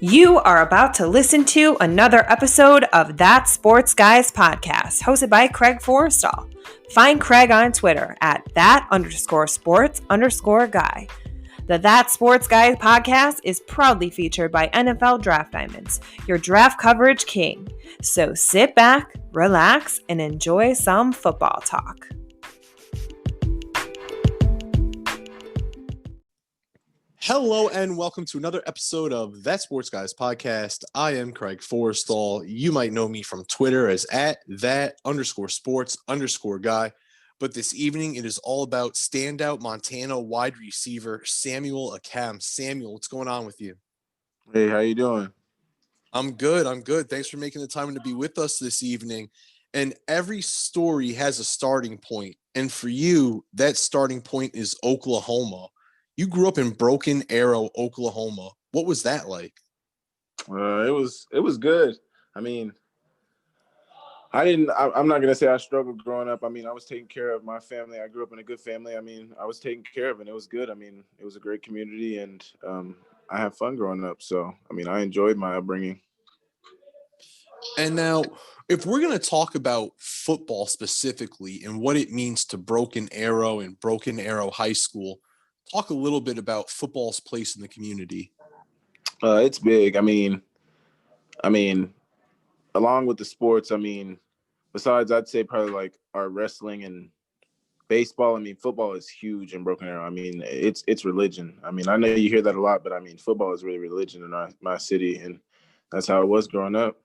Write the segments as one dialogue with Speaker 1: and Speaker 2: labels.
Speaker 1: You are about to listen to another episode of That Sports Guys podcast, hosted by Craig Forrestall. Find Craig on Twitter at that_sports_guy. The That Sports Guys podcast is proudly featured by NFL Draft Diamonds, your draft coverage king. So sit back, relax, and enjoy some football talk.
Speaker 2: Hello and welcome to another episode of That Sports Guys podcast. I am Craig Forrestall. You might know me from Twitter as at that_sports_guy. But this evening it is all about standout Montana wide receiver Samuel Akem. Samuel, what's going on with you?
Speaker 3: Hey, how you doing?
Speaker 2: I'm good. Thanks for making the time to be with us this evening. And every story has a starting point. And for you, that starting point is Oklahoma. You grew up in Broken Arrow, Oklahoma. What was that like?
Speaker 3: It was good. I mean, I'm not gonna say I struggled growing up. I mean, I was taking care of my family. I grew up in a good family. I mean, I was taken care of, and it was good. I mean, it was a great community, and I had fun growing up. So, I mean, I enjoyed my upbringing.
Speaker 2: And now, if we're going to talk about football specifically and what it means to Broken Arrow and Broken Arrow High School, talk a little bit about football's place in the community.
Speaker 3: It's big. I mean, along with the sports, I mean, besides, I'd say probably like our wrestling and baseball. I mean, football is huge in Broken Arrow. I mean, it's religion. I mean, I know you hear that a lot, but I mean, football is really religion in my city, and that's how it was growing up.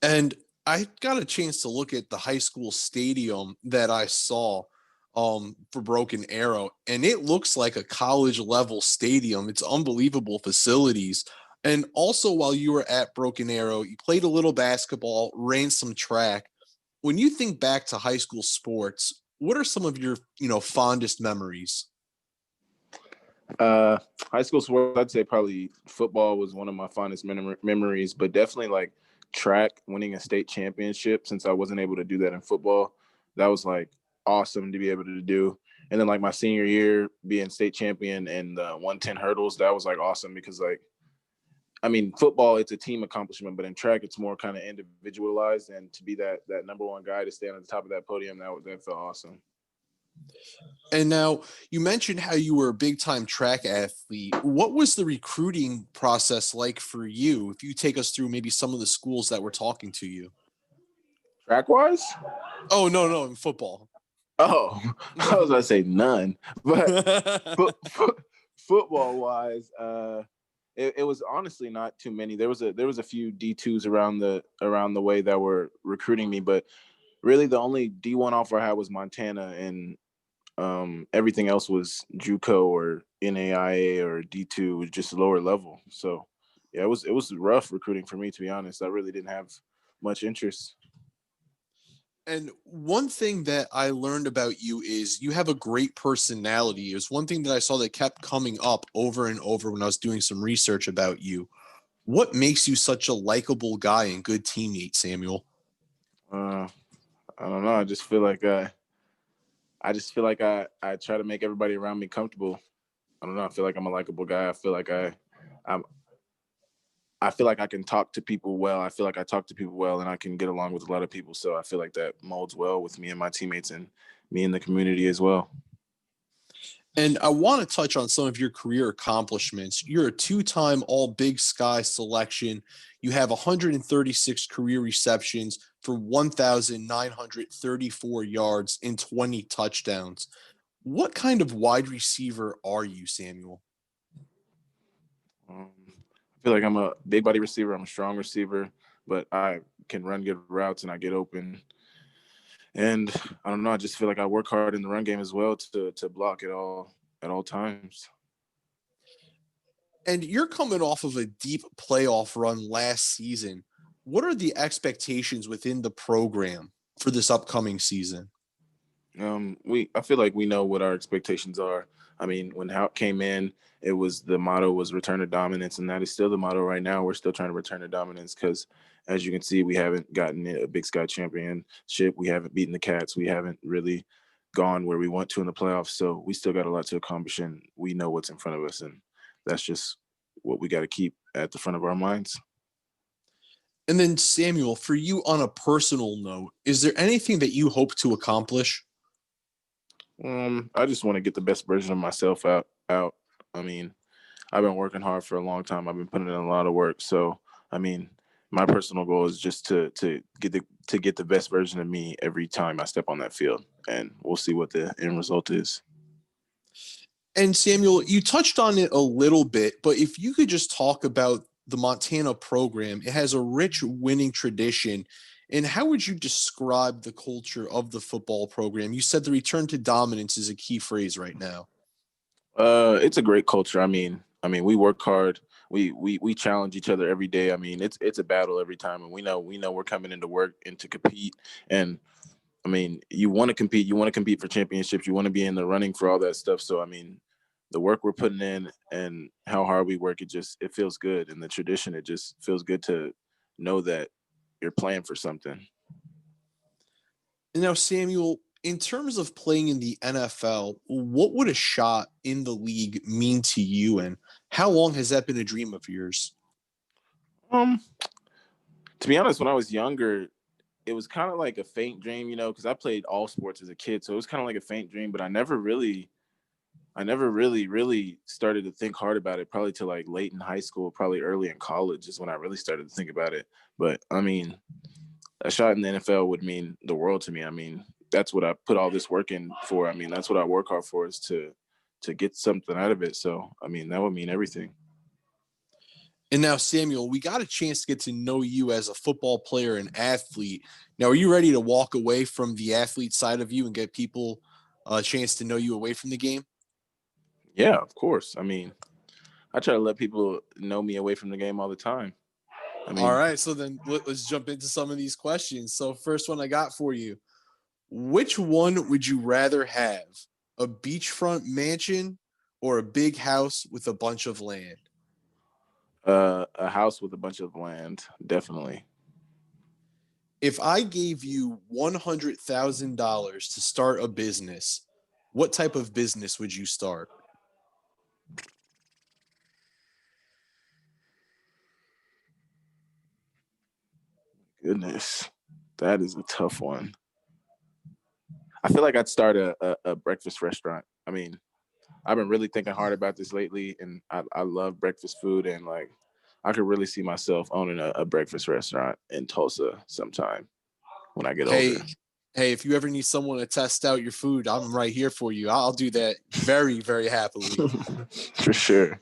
Speaker 2: And I got a chance to look at the high school stadium that I saw for Broken Arrow, and it looks like a college level stadium. It's unbelievable facilities. And also, while you were at Broken Arrow, you played a little basketball, ran some track. When you think back to high school sports, what are some of your, fondest memories?
Speaker 3: High school sports, I'd say probably football was one of my fondest memories, but definitely like track, winning a state championship, since I wasn't able to do that in football. That was like awesome to be able to do. And then like my senior year being state champion and the 110 hurdles, that was like awesome because like, I mean, football, it's a team accomplishment, but in track, it's more kind of individualized. And to be that number one guy to stand at the top of that podium, that felt awesome.
Speaker 2: And now you mentioned how you were a big time track athlete. What was the recruiting process like for you? If you take us through maybe some of the schools that were talking to you.
Speaker 3: Track wise?
Speaker 2: Oh, no, in football.
Speaker 3: Oh, I was going to say none, but football wise, it was honestly not too many. There was a few D2s around the way that were recruiting me, but really the only D1 offer I had was Montana, and everything else was JUCO or NAIA or D2, was just lower level. So yeah, it was rough recruiting for me, to be honest. I really didn't have much interest.
Speaker 2: And one thing that I learned about you is you have a great personality. It was one thing that I saw that kept coming up over and over when I was doing some research about you. What makes you such a likable guy and good teammate, Samuel?
Speaker 3: I don't know. I just feel like I try to make everybody around me comfortable. I don't know. I feel like I'm a likable guy. I feel like I feel like I can talk to people well. I feel like I talk to people well, and I can get along with a lot of people. So I feel like that molds well with me and my teammates and me in the community as well.
Speaker 2: And I want to touch on some of your career accomplishments. You're a two-time All-Big Sky selection. You have 136 career receptions for 1,934 yards and 20 touchdowns. What kind of wide receiver are you, Samuel?
Speaker 3: I feel like I'm a big body receiver. I'm a strong receiver, but I can run good routes and I get open. And I don't know. I just feel like I work hard in the run game as well to block it all at all times.
Speaker 2: And you're coming off of a deep playoff run last season. What are the expectations within the program for this upcoming season?
Speaker 3: I feel like we know what our expectations are. I mean, when Houck came in, the motto was return to dominance, and that is still the motto right now. We're still trying to return to dominance because, as you can see, we haven't gotten a Big Sky championship. We haven't beaten the Cats. We haven't really gone where we want to in the playoffs. So we still got a lot to accomplish, and we know what's in front of us, and that's just what we got to keep at the front of our minds.
Speaker 2: And then, Samuel, for you on a personal note, is there anything that you hope to accomplish?
Speaker 3: I just want to get the best version of myself out. I mean, I've been working hard for a long time. I've been putting in a lot of work. So, I mean, my personal goal is just to get the best version of me every time I step on that field, and we'll see what the end result is.
Speaker 2: And Samuel, you touched on it a little bit, but if you could just talk about the Montana program, it has a rich winning tradition. And how would you describe the culture of the football program? You said the return to dominance is a key phrase right now.
Speaker 3: It's a great culture. I mean, we work hard. We challenge each other every day. I mean, it's a battle every time, and we know we're coming into work and to compete. And I mean, you want to compete. You want to compete for championships. You want to be in the running for all that stuff. So, I mean, the work we're putting in and how hard we work, it feels good. And the tradition, it just feels good to know that you're playing for something.
Speaker 2: And now, Samuel, in terms of playing in the NFL, what would a shot in the league mean to you, and how long has that been a dream of yours?
Speaker 3: To be honest, when I was younger, it was kind of like a faint dream, because I played all sports as a kid. So it was kind of like a faint dream, but I never really, really started to think hard about it, probably till like late in high school, probably early in college is when I really started to think about it. But I mean, a shot in the NFL would mean the world to me. I mean, that's what I put all this work in for. I mean, that's what I work hard for, is to get something out of it. So, I mean, that would mean everything.
Speaker 2: And now, Samuel, we got a chance to get to know you as a football player and athlete. Now, are you ready to walk away from the athlete side of you and get people a chance to know you away from the game?
Speaker 3: Yeah, of course. I mean, I try to let people know me away from the game all the time.
Speaker 2: All right, so then let's jump into some of these questions. So first one I got for you. Which one would you rather have, a beachfront mansion or a big house with a bunch of land?
Speaker 3: A house with a bunch of land, definitely.
Speaker 2: If I gave you $100,000 to start a business, what type of business would you start?
Speaker 3: Goodness, that is a tough one. I feel like I'd start a breakfast restaurant. I mean, I've been really thinking hard about this lately, and I love breakfast food, and like I could really see myself owning a breakfast restaurant in Tulsa sometime when I get older.
Speaker 2: Hey, if you ever need someone to test out your food, I'm right here for you. I'll do that very, very happily.
Speaker 3: For sure.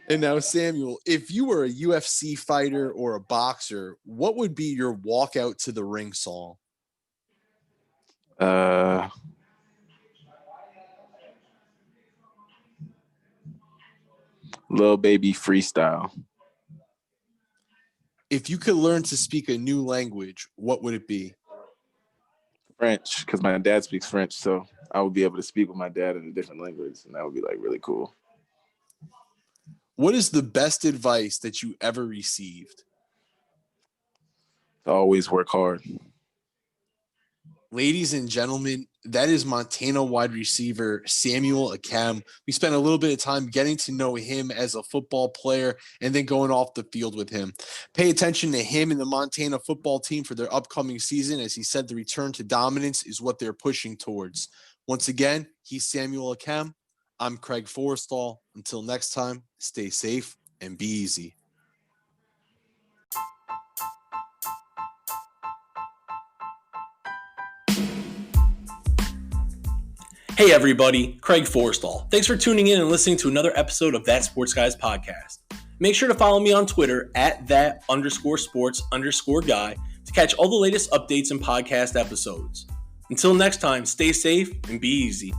Speaker 2: And now, Samuel, if you were a UFC fighter or a boxer, what would be your walkout to the ring song?
Speaker 3: Lil Baby freestyle.
Speaker 2: If you could learn to speak a new language, what would it be?
Speaker 3: French, because my dad speaks French, so I would be able to speak with my dad in a different language, and that would be like really cool.
Speaker 2: What is the best advice that you ever received?
Speaker 3: To always work hard.
Speaker 2: Ladies and gentlemen, that is Montana wide receiver Samuel Akem. We spent a little bit of time getting to know him as a football player and then going off the field with him. Pay attention to him and the Montana football team for their upcoming season. As he said, the return to dominance is what they're pushing towards. Once again, he's Samuel Akem. I'm Craig Forrestall. Until next time, stay safe and be easy.
Speaker 4: Hey everybody, Craig Forrestall. Thanks for tuning in and listening to another episode of That Sports Guys podcast. Make sure to follow me on Twitter at @that_sports_guy to catch all the latest updates and podcast episodes. Until next time, stay safe and be easy.